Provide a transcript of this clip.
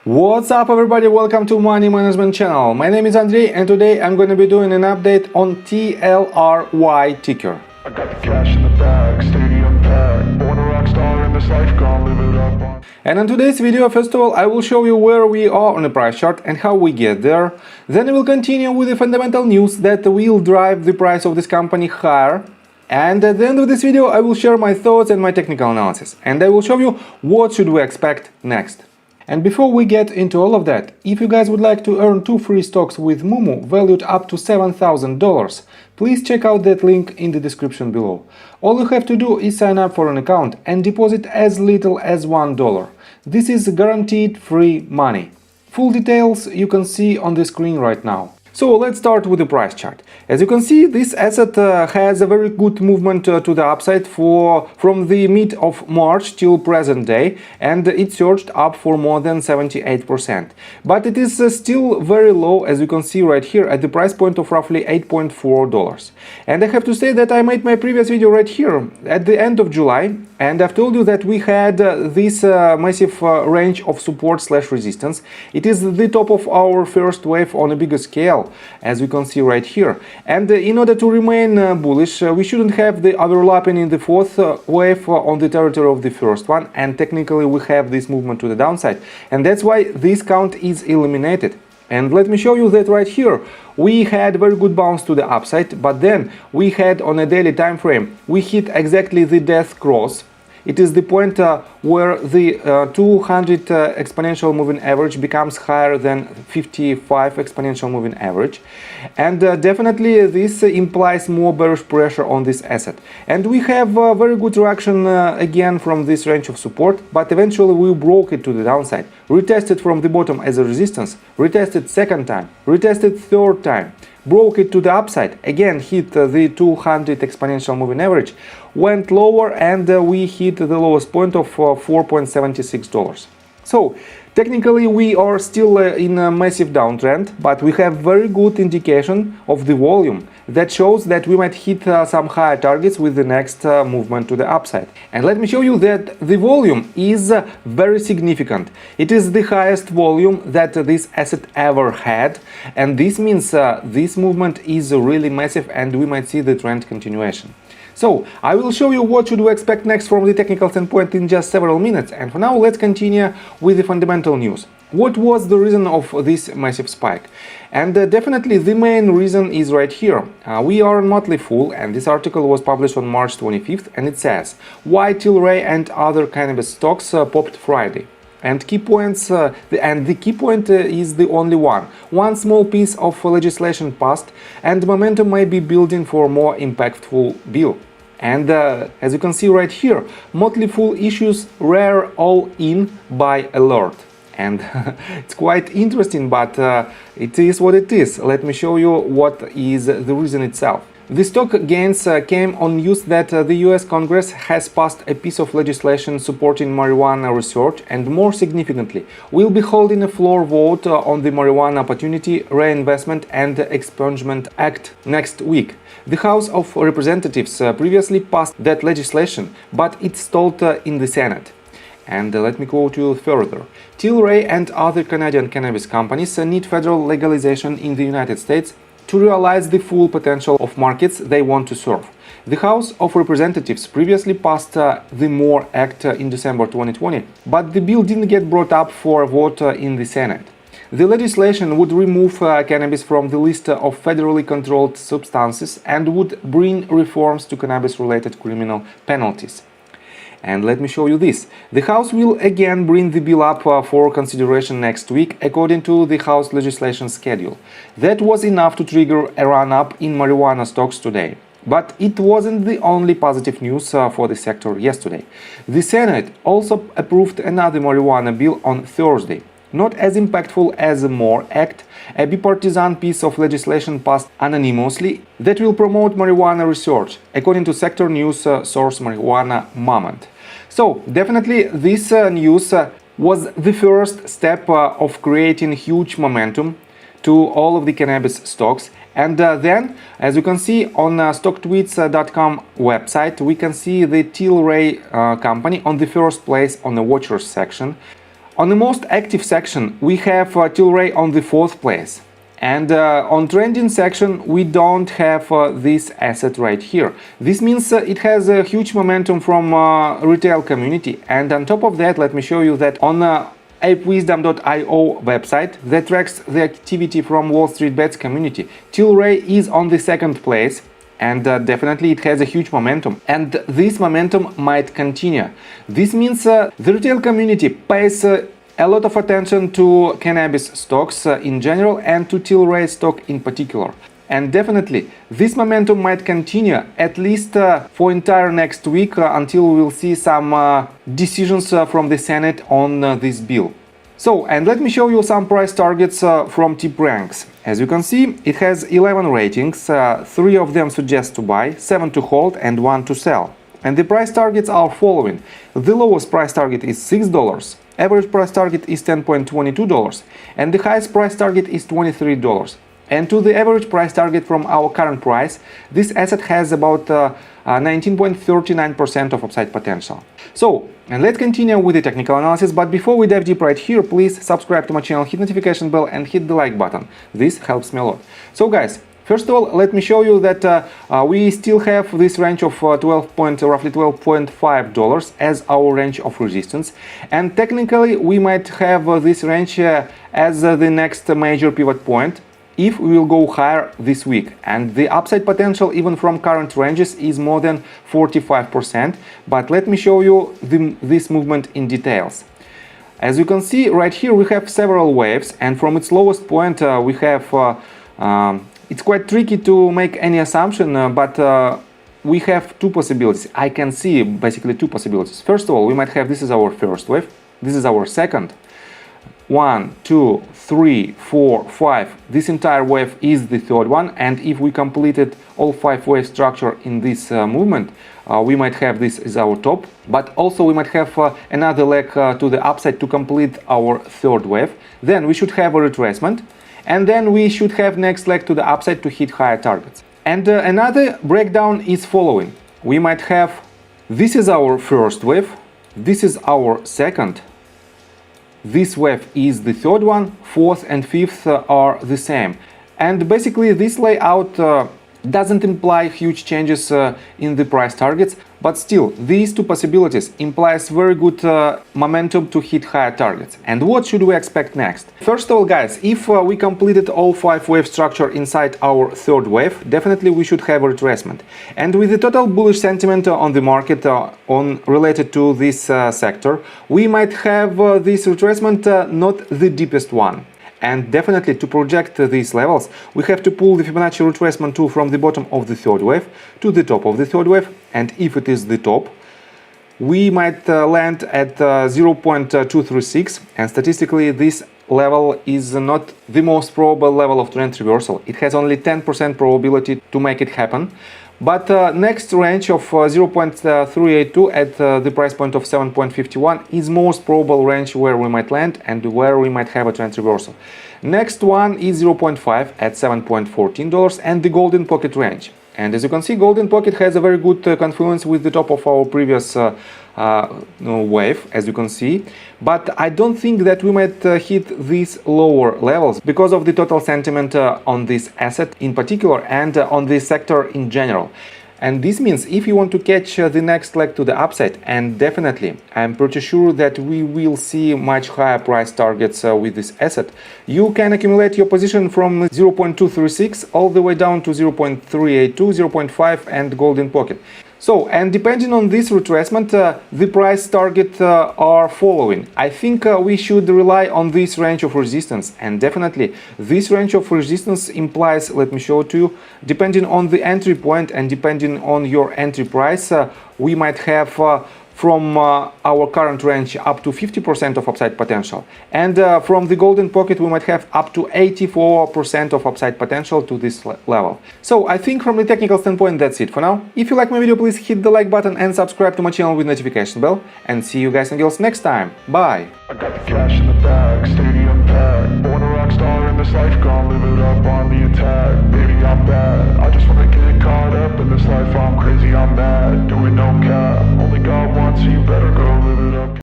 What's up everybody, welcome to Money Management channel. My name is Andrei and today I'm going to be doing an update on TLRY ticker. I got the cash in the bag, stadium packed, born a rock star in this life, gonna live it up on. And in today's video, first of all, I will show you where we are on the price chart and how we get there. Then I will continue with the fundamental news that will drive the price of this company higher. And at the end of this video, I will share my thoughts and my technical analysis. And I will show you what should we expect next. And before we get into all of that, if you guys would like to earn 2 free stocks with Moomoo valued up to $7,000, please check out that link in the description below. All you have to do is sign up for an account and deposit as little as $1. This is guaranteed free money. Full details you can see on the screen right now. So let's start with the price chart. As you can see, this asset has a very good movement to the upside from the mid of March till present day, and it surged up for more than 78%. But it is still very low, as you can see right here, at the price point of roughly $8.4. And I have to say that I made my previous video right here at the end of July, and I've told you that we had this massive range of support/resistance. It is the top of our first wave on a bigger scale, as we can see right here. And in order to remain bullish, we shouldn't have the overlapping in the fourth wave on the territory of the first one, and technically we have this movement to the downside, and that's why this count is eliminated. And let me show you that right here. We had very good bounce to the upside, but then we had on a daily time frame, we hit exactly the death cross. It is the point where the 200 exponential moving average becomes higher than 55 exponential moving average. And definitely this implies more bearish pressure on this asset. And we have very good reaction again from this range of support, but eventually we broke it to the downside. Retested from the bottom as a resistance, retested second time, retested third time. Broke it to the upside, again hit the 200 exponential moving average, went lower, and we hit the lowest point of $4.76. So technically we are still in a massive downtrend, but we have very good indication of the volume that shows that we might hit some higher targets with the next movement to the upside. And let me show you that the volume is very significant. It is the highest volume that this asset ever had, and this means this movement is really massive and we might see the trend continuation. So I will show you what should we expect next from the technical standpoint in just several minutes, and for now let's continue with the fundamental news. What was the reason of this massive spike? And definitely the main reason is right here. We are on Motley Fool, and this article was published on March 25th, and it says why Tilray and other cannabis stocks popped Friday. And key points, the key point is the only one. One small piece of legislation passed, and momentum may be building for a more impactful bill. And as you can see right here, Motley Fool issues rare all-in buy alert. And it's quite interesting, but it is what it is. Let me show you what is the reason itself. The stock gains came on news that the US Congress has passed a piece of legislation supporting marijuana research, and more significantly, will be holding a floor vote on the Marijuana Opportunity, Reinvestment and Expungement Act next week. The House of Representatives previously passed that legislation, but it stalled in the Senate. And let me quote you further. Tilray and other Canadian cannabis companies need federal legalization in the United States to realize the full potential of markets they want to serve. The House of Representatives previously passed the MORE Act in December 2020, but the bill didn't get brought up for a vote in the Senate. The legislation would remove cannabis from the list of federally controlled substances and would bring reforms to cannabis-related criminal penalties. And let me show you this. The House will again bring the bill up for consideration next week, according to the House legislation schedule. That was enough to trigger a run-up in marijuana stocks today. But it wasn't the only positive news for the sector yesterday. The Senate also approved another marijuana bill on Thursday. Not as impactful as the MORE Act, a bipartisan piece of legislation passed anonymously that will promote marijuana research, according to sector news source Marijuana Moment. So definitely this news was the first step of creating huge momentum to all of the cannabis stocks, And then, as you can see on stocktweets.com website, we can see the Tilray company on the first place on the watchers section. On the most active section, we have Tilray on the 4th place. And on trending section, we don't have this asset right here. This means it has a huge momentum from retail community. And on top of that, let me show you that on appwisdom.io website that tracks the activity from Wall Street Bets community, Tilray is on the 2nd place. And definitely it has a huge momentum, and this momentum might continue. This means the retail community pays a lot of attention to cannabis stocks in general and to Tilray stock in particular. And definitely this momentum might continue at least for entire next week until we will see some decisions from the Senate on this bill. So, and let me show you some price targets from TipRanks. As you can see, it has 11 ratings, 3 of them suggest to buy, 7 to hold and 1 to sell. And the price targets are following. The lowest price target is $6, average price target is $10.22, and the highest price target is $23. And to the average price target from our current price, this asset has about 19.39% of upside potential. So, and let's continue with the technical analysis, but before we dive deep right here, please subscribe to my channel, hit notification bell and hit the like button. This helps me a lot. So guys, first of all, let me show you that we still have this range of roughly $12.5 as our range of resistance, and technically we might have this range as the next major pivot point if we will go higher this week, and the upside potential even from current ranges is more than 45%. But let me show you this movement in details. As you can see right here, we have several waves, and from its lowest point we have it's quite tricky to make any assumption, but we have 2 possibilities. I can see basically 2 possibilities. First of all, we might have this is our first wave, this is our second. 1, 2, 3, 4, 5. This entire wave is the third one, and if we completed all 5 wave structure in this movement, we might have this as our top, but also we might have another leg to the upside to complete our third wave. Then we should have a retracement, and then we should have next leg to the upside to hit higher targets. And another breakdown is following. We might have, this is our first wave, this is our second, this wave is the third one, 4th and 5th are the same. And basically this layout doesn't imply huge changes in the price targets, but still these 2 possibilities implies very good momentum to hit higher targets. And what should we expect next? First of all guys, if we completed all 5 wave structure inside our third wave, definitely we should have a retracement. And with the total bullish sentiment on the market on related to this sector, we might have this retracement not the deepest one. And definitely to project these levels, we have to pull the Fibonacci retracement tool from the bottom of the third wave to the top of the third wave. And if it is the top, we might land at 0.236. And statistically, this level is not the most probable level of trend reversal. It has only 10% probability to make it happen. But next range of 0.382 at the price point of 7.51 is most probable range where we might land and where we might have a trend reversal. Next one is 0.5 at $7.14 and the golden pocket range. And as you can see, golden pocket has a very good confluence with the top of our previous wave, as you can see. But I don't think that we might hit these lower levels because of the total sentiment on this asset in particular and on this sector in general. And this means if you want to catch the next leg to the upside, and definitely I'm pretty sure that we will see much higher price targets with this asset, you can accumulate your position from 0.236 all the way down to 0.382, 0.5 and golden pocket. So, and depending on this retracement, the price target are following. I think we should rely on this range of resistance, and definitely this range of resistance implies, let me show it to you, depending on the entry point and depending on your entry price, we might have from our current range up to 50% of upside potential, and from the golden pocket we might have up to 84% of upside potential to this level. So I think from the technical standpoint that's it for now. If you like my video, please hit the like button and subscribe to my channel with notification bell, and see you guys and girls next time. Bye! I got the cash in the bag, stadium packed. Born a rock star in this life, gon' live it up on the attack. Baby, I'm bad, I just wanna get caught up in this life. I'm crazy, I'm mad, doing no cap. Only God wants you, better go live it up.